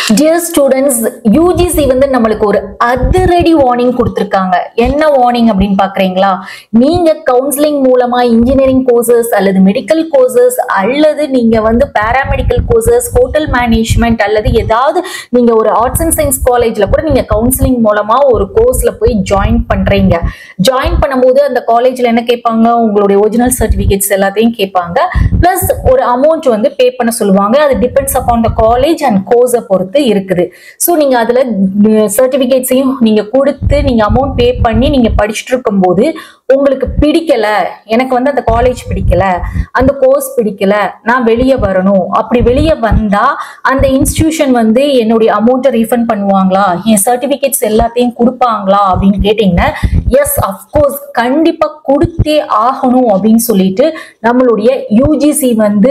Dear students, UGC வந்து நம்மளுக்கு ஒரு அதிரடி வார்னிங் கொடுத்திருக்காங்க. என்ன வார்னிங் அப்படின்னு பாக்குறீங்களா? நீங்க கவுன்சிலிங் மூலமா இன்ஜினியரிங் கோர்சஸ் அல்லது மெடிக்கல் கோர்சஸ் அல்லது நீங்க வந்து பாராமெடிக்கல் கோர்சஸ், ஹோட்டல் மேனேஜ்மெண்ட் அல்லது ஏதாவது நீங்க ஒரு ஆர்ட்ஸ் அண்ட் சயின்ஸ் காலேஜ்ல கூட நீங்க கவுன்சிலிங் மூலமா ஒரு கோர்ஸ்ல போய் ஜாயின் பண்றீங்க. ஜாயின் பண்ணும்போது அந்த காலேஜ்ல என்ன கேட்பாங்க? உங்களுடைய ஒரிஜினல் சர்டிபிகேட்ஸ் எல்லாத்தையும் கேட்பாங்க. பிளஸ் ஒரு அமௌண்ட் வந்து பே பண்ண சொல்லுவாங்க. அது depends upon the college and கோர்ஸை பொறுத்து இருக்குது. சோ நீங்க அதுல சர்டிபிகேட்ஸையும் நீங்க கொடுத்து நீங்க அமௌண்ட் பே பண்ணி நீங்க படிச்சுட்டு இருக்கும்போது உங்களுக்கு பிடிக்கல, எனக்கு வந்து அந்த காலேஜ் பிடிக்கல, அந்த கோர்ஸ் பிடிக்கல, நான் வெளியே வரணும், அப்படி வெளியே வந்தா அந்த இன்ஸ்டிடியூஷன் வந்து என்னுடைய அமௌண்ட்டை ரீஃபண்ட் பண்ணுவாங்களா, என் சர்டிபிகேட்ஸ் எல்லாத்தையும் கொடுப்பாங்களா அப்படின்னு கேட்டீங்கன்னா எஸ் அஃப்கோர்ஸ் கண்டிப்பா கொடுத்தே ஆகணும் அப்படின்னு சொல்லிட்டு நம்மளுடைய யூஜிசி வந்து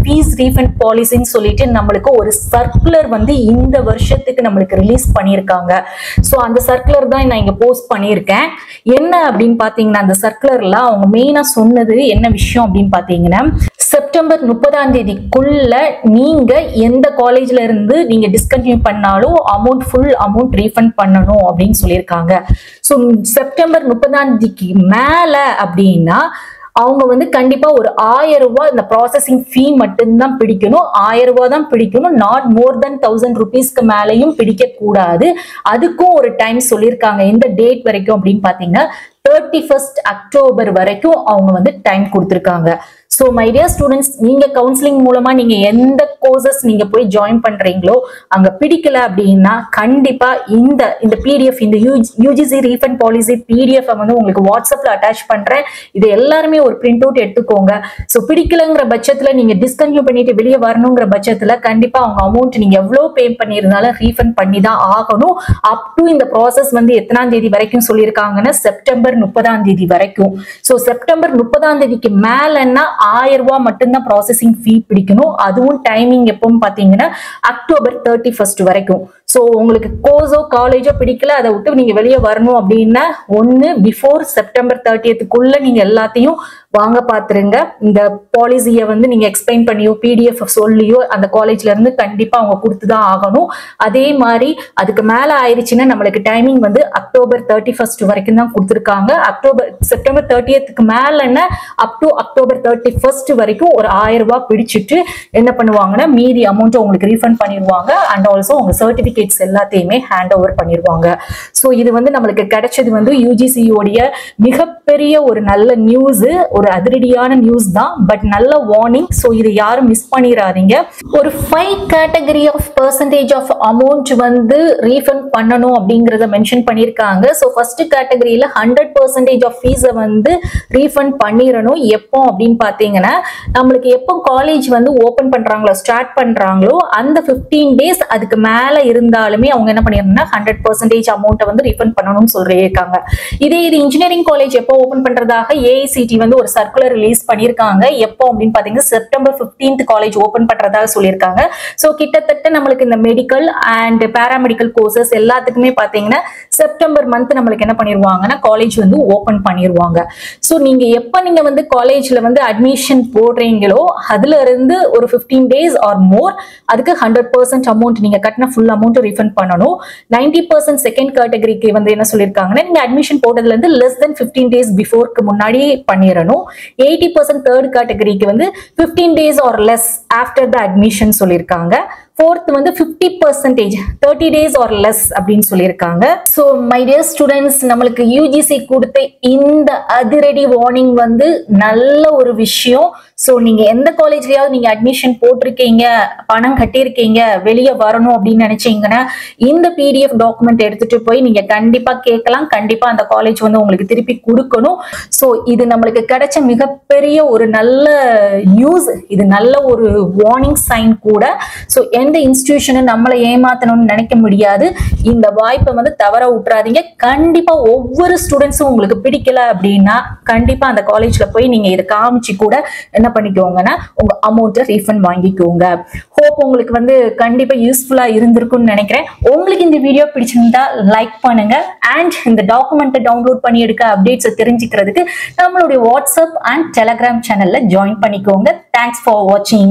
ஃபீஸ் ரீஃபண்ட் பாலிசின்னு சொல்லிட்டு நம்மளுக்கு ஒரு சர்க்குலர் வந்து இந்த வருஷத்துக்கு நம்மளுக்கு ரிலீஸ் பண்ணியிருக்காங்க. ஸோ அந்த சர்க்குலர் தான் நான் இங்க போஸ்ட் பண்ணியிருக்கேன். என்ன அப்படின்னு பாத்தீங்கன்னா அந்த சர்க்குலர்ல அவங்க மெயினா சொன்னது என்ன விஷயம் அப்படின்னு பாத்தீங்கன்னா, செப்டம்பர் 30 நீங்க எந்த காலேஜ்ல இருந்து நீங்க டிஸ்கண்டினியூ பண்ணாலும் ஃபுல் அமௌண்ட் ரீஃபண்ட் பண்ணணும் அப்படின்னு சொல்லியிருக்காங்க. ஸோ செப்டம்பர் 30 மேல அப்படின்னா அவங்க வந்து கண்டிப்பா ஒரு 1000 ரூபாய் இந்த ப்ராசஸிங் ஃபீ மட்டும்தான் பிடிக்கணும். 1000 ரூபாய் தான் பிடிக்கணும். நாட் மோர் தென் 1000 ருபீஸ்க்கு மேலையும் பிடிக்க கூடாது. அதுக்கும் ஒரு டைம் சொல்லியிருக்காங்க. எந்த டேட் வரைக்கும் அப்படின்னு பாத்தீங்கன்னா 31 அக்டோபர் வரைக்கும் அவங்க வந்து டைம் கொடுத்திருக்காங்க. சோ மை டியர் ஸ்டூடெண்ட்ஸ், நீங்க கவுன்சிலிங் மூலமா நீங்க எந்த கோர்சஸ் நீங்க போய் ஜாயின் பண்றீங்களோ அங்க பிடிக்கல அப்படின்னா கண்டிப்பா இந்த பிடிஎஃப், இந்த யூஜிசி ரீஃபண்ட் பாலிசி பிடிஎஃப் வந்து உங்களுக்கு வாட்ஸ்அப்ல அட்டாச் பண்றேன். இது எல்லாருமே ஒரு பிரிண்ட் அவுட் எடுத்துக்கோங்க. சோ பிடிக்கலங்கிற பட்சத்துல நீங்க டிஸ்கன்டினியூ பண்ணிட்டு வெளியே வரணுங்கிற பட்சத்துல கண்டிப்பா அவங்க அமௌண்ட் நீங்க எவ்வளவு பே பண்ணியிருந்தாலும் ரீஃபண்ட் பண்ணி தான் ஆகணும். அப் டு இந்த ப்ராசஸ் வந்து எத்தனாம் தேதி வரைக்கும் சொல்லியிருக்காங்கன்னா செப்டம்பர் 30 வரைக்கும். சோ செப்டம்பர் 30 மேலன்னா 1000 ரூபாய் மட்டும்தான் ப்ராசஸிங் ஃபீ பிடிக்கணும். அதுவும் டைமிங் எப்பவும் பாத்தீங்கன்னா அக்டோபர் 31 வரைக்கும். சோ உங்களுக்கு கோர்ஸோ காலேஜோ பிடிக்கல, அதை விட்டு நீங்க வெளியே வரணும் அப்படின்னா ஒன்னு பிஃபோர் செப்டம்பர் 30க்குள்ள நீங்க எல்லாத்தையும் வாங்க பாத்துருங்க. இந்த பாலிசியை வந்து நீங்க எக்ஸ்பிளைன் பண்ணியோ பிடிஎஃப் சொல்லியோ அந்த காலேஜ்ல இருந்து கண்டிப்பா அவங்க கொடுத்துதான் ஆகணும். அதே மாதிரி அதுக்கு மேல ஆயிடுச்சுன்னா நம்மளுக்கு டைமிங் வந்து அக்டோபர் 31 வரைக்கும் தான் கொடுத்துருக்காங்க. செப்டம்பர் 30க்கு மேலன்னா அப் டு அக்டோபர் 31 வரைக்கும் ஒரு 1000 ரூபாய் பிடிச்சிட்டு என்ன பண்ணுவாங்கன்னா மீதி அமௌண்ட் உங்களுக்கு ரீஃபண்ட் பண்ணிடுவாங்க. அண்ட் ஆல்சோ உங்க சர்டிபிகேட்ஸ் எல்லாத்தையுமே ஹேண்ட் ஓவர் பண்ணிடுவாங்க. ஸோ இது வந்து நம்மளுக்கு கிடைச்சது வந்து யூஜிசியோடைய மிகப்பெரிய ஒரு நல்ல நியூஸ், ஒரு அதிரடியான நியூஸ் தான். பட் நல்ல வார்னிங். ஸோ இது யாரும் மிஸ் பண்ணிடாதீங்க. ஒரு 5 category of percentage of amount வந்து ரீஃபண்ட் பண்ணணும் அப்படிங்கறத மென்ஷன் பண்ணிருக்காங்க. ஸோ ஃபர்ஸ்ட் கேட்டகரியில 100% ஆஃப் ஃபீஸை வந்து ரீஃபண்ட் பண்ணிடணும். எப்போ அப்படின்னு பாத்தீங்கன்னா நம்மளுக்கு எப்போ காலேஜ் வந்து ஓபன் பண்றாங்களோ ஸ்டார்ட் பண்றாங்களோ அந்த 15 டேஸ் அதுக்கு மேல இருந்தாலுமே அவங்க என்ன பண்ணிருந்தா 100% அமௌண்ட்டை வந்து ரீஃபண்ட் பண்ணணும்னு சொல்லியிருக்காங்க. இது இன்ஜினியரிங் காலேஜ் எப்போ ஓபன் பண்றதாக ஏஐசிடி வந்து ஒரு சர்க்குலர் ரிலீஸ் பண்ணிருக்காங்க. எப்போ அப்படின்னு பாத்தீங்கன்னா செப்டம்பர் 15 காலேஜ் ஓபன் பண்றதா சொல்லியிருக்காங்க. சோ கிட்டத்தட்ட நம்மளுக்கு இந்த மெடிக்கல் அண்ட் பாராமெடிக்கல் கோர்சஸ் எல்லாத்துக்குமே பாத்தீங்கன்னா செப்டம்பர் மந்த் நம்மளுக்கு என்ன பண்ணிருவாங்கன்னா காலேஜ் வந்து ஓபன் பண்ணிருவாங்க. சோ நீங்க எப்ப நீங்க வந்து காலேஜ்ல வந்து அட்மிஷன் போடுறீங்களோ அதுல இருந்து ஒரு 15 டேஸ் ஆர் மோர் அதுக்கு 100% அமௌண்ட் நீங்க கட்டின ஃபுல் அமௌண்ட் ரீஃபண்ட் பண்ணணும். 90% செகண்ட் கேட்டகரிக்கு வந்து என்ன சொல்லிருக்காங்கன்னா நீங்க அட்மிஷன் போட்டதுல இருந்து லெஸ் தென் 15 டேஸ் பிஃபோர்க்கு முன்னாடி பண்ணிடணும். 80% தேர்ட் கேட்டகரிக்கு வந்து 15 days or less after the admission சொல்லியிருக்காங்க. ஃபோர்த் வந்து 50% 30 டேஸ் ஆர் லெஸ் அப்படின்னு சொல்லியிருக்காங்க. ஸோ மை டியர் ஸ்டூடெண்ட்ஸ், நம்மளுக்கு யூஜிசி கொடுத்த இந்த அதிரடி வார்னிங் வந்து நல்ல ஒரு விஷயம். ஸோ நீங்க எந்த காலேஜ்லயாவது நீங்க அட்மிஷன் போட்டிருக்கீங்க, பணம் கட்டியிருக்கீங்க, வெளியே வரணும் அப்படின்னு நினைச்சீங்கன்னா இந்த பிடிஎஃப் டாக்குமெண்ட் எடுத்துட்டு போய் நீங்க கண்டிப்பா கேட்கலாம். கண்டிப்பா அந்த காலேஜ் வந்து உங்களுக்கு திருப்பி கொடுக்கணும். ஸோ இது நம்மளுக்கு கிடைச்ச மிகப்பெரிய ஒரு நல்ல நியூஸ். இது நல்ல ஒரு வார்னிங் சைன் கூட. ஸோ எந்த இன்ஸ்டிடியூஷனை நம்மளை ஏமாத்தணும்னு நினைக்க முடியாது. இந்த வாய்ப்பை வந்து தவற விட்டுறாதீங்க. கண்டிப்பா ஒவ்வொரு ஸ்டூடெண்ட்ஸும் உங்களுக்கு பிடிக்கல அப்படின்னா கண்டிப்பா அந்த காலேஜ்ல போய் நீங்க இதை காமிச்சு கூட என்ன பண்ணிக்கோங்கன்னா உங்க அமௌண்ட்டை ரீஃபண்ட் வாங்கிக்கோங்க. ஹோப் உங்களுக்கு வந்து கண்டிப்பா யூஸ்ஃபுல்லா இருந்திருக்கும்னு நினைக்கிறேன். உங்களுக்கு இந்த வீடியோ பிடிச்சிருந்தா லைக் பண்ணுங்க. அண்ட் இந்த டாக்குமெண்ட்டை டவுன்லோட் பண்ணி எடுக்க அப்டேட்ஸை தெரிஞ்சுக்கிறதுக்கு நம்மளுடைய வாட்ஸ்அப் அண்ட் டெலகிராம் சேனல்ல ஜாயின் பண்ணிக்கோங்க. தேங்க்ஸ் ஃபார் வாட்சிங்.